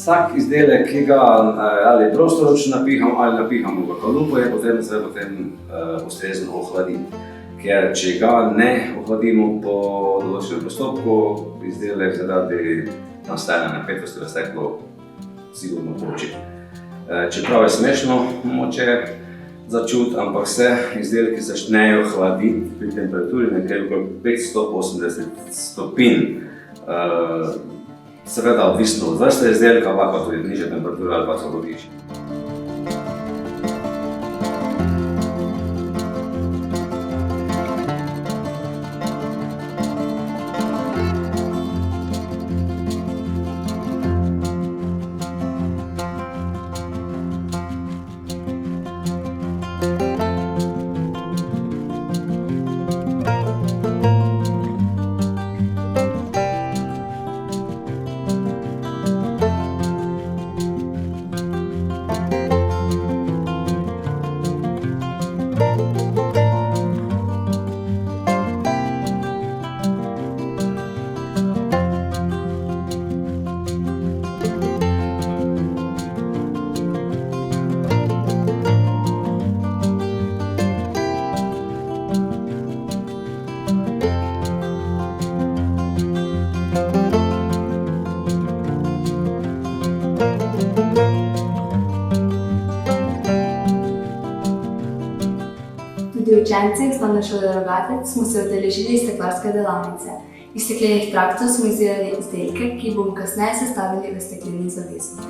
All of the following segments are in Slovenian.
vsak izdelek, ki ga ali prostoročno napihamo ali napihamo v kalupo, je potrebno se potem ustrezno ohladiti. Ker če ga ne ohladimo po določenem postopku, izdelek zaradi nastajanja napetosti v steklu sigurno poči. Čeprav je smešno moče začuti, ampak se izdelki začnejo hladiti pri temperaturi nekaj okoli 580 stopinj. Seveda odvisno od vrste izdelka, pa tudi nižja temperatura ali pa celo višja. Tudi učenci osnovne šole Rogatec smo se udeležili steklarske delavnice. Iz steklenih traktov smo izdelali izdelke, ki bomo kasneje sestavili v stekleni zaveso.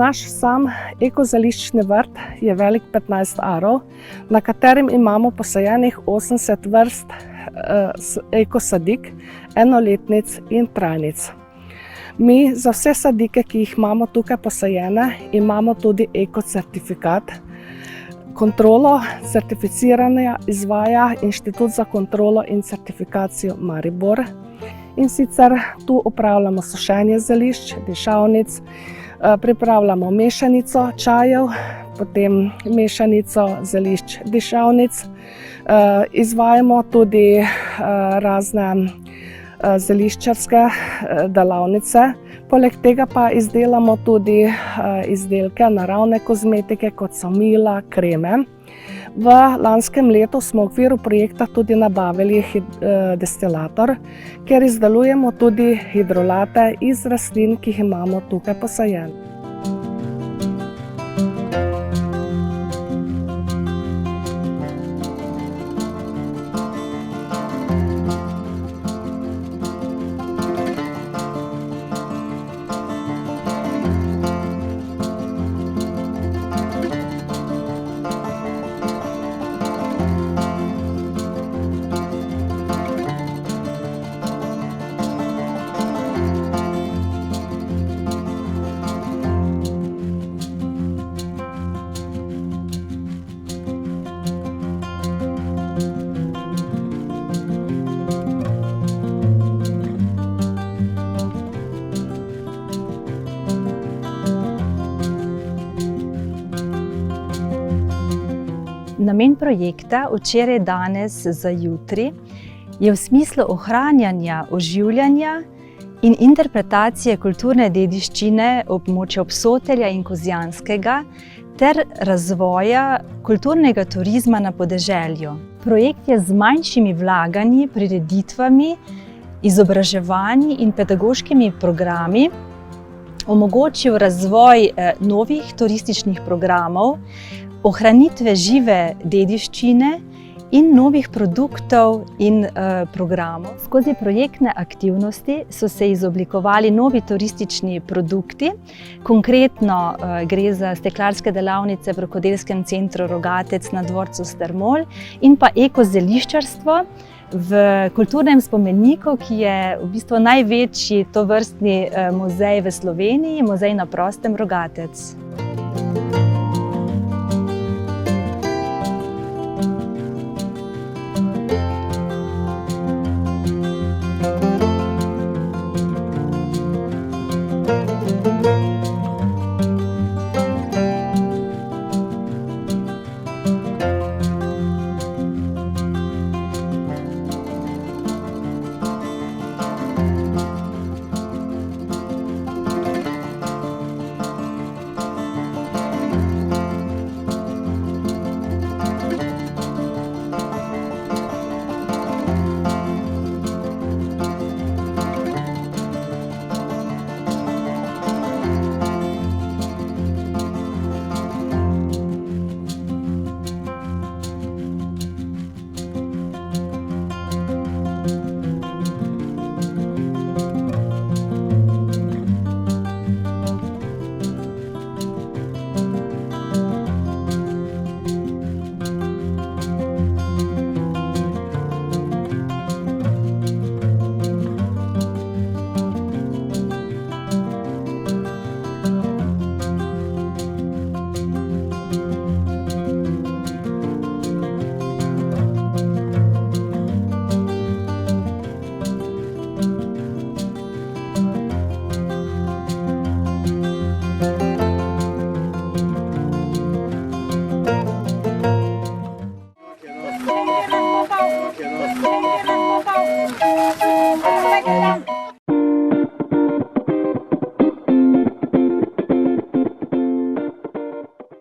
Naš sam ekozeliščni vrt je velik 15 arov, na katerem imamo posajenih 80 vrst ekosadik, enoletnic in trajnic. Mi za vse sadike, ki jih imamo tukaj posajene, imamo tudi ekocertifikat. Kontrolo certificiranja izvaja Inštitut za kontrolo in certifikacijo Maribor. In sicer tu opravljamo sušenje zelišč, dišavnic, pripravljamo mešanico čajev, potem mešanico zelišč dišavnic. Izvajamo tudi razne zeliščarske delavnice. Poleg tega pa izdelamo tudi izdelke naravne kozmetike, kot so mila, kreme. V lanskem letu smo v okviru projekta tudi nabavili destilator, kjer izdelujemo tudi hidrolate iz rastlin, ki jih imamo tukaj posajene. Namen projekta Včeraj, danes, za jutri je v smislu ohranjanja, oživljanja in interpretacije kulturne dediščine območja Obsotelja in Kozjanskega ter razvoja kulturnega turizma na podeželju. Projekt je z manjšimi vlaganji, prireditvami, izobraževanji in pedagoškimi programi omogočil razvoj novih turističnih programov, ohranitve žive dediščine in novih produktov in programov. Skozi projektne aktivnosti so se izoblikovali novi turistični produkti. Konkretno gre za steklarske delavnice v rokodelskem centru Rogatec na dvorcu Strmol in pa ekozeliščarstvo v kulturnem spomeniku, ki je v bistvu največji tovrstni muzej v Sloveniji, muzej na prostem Rogatec.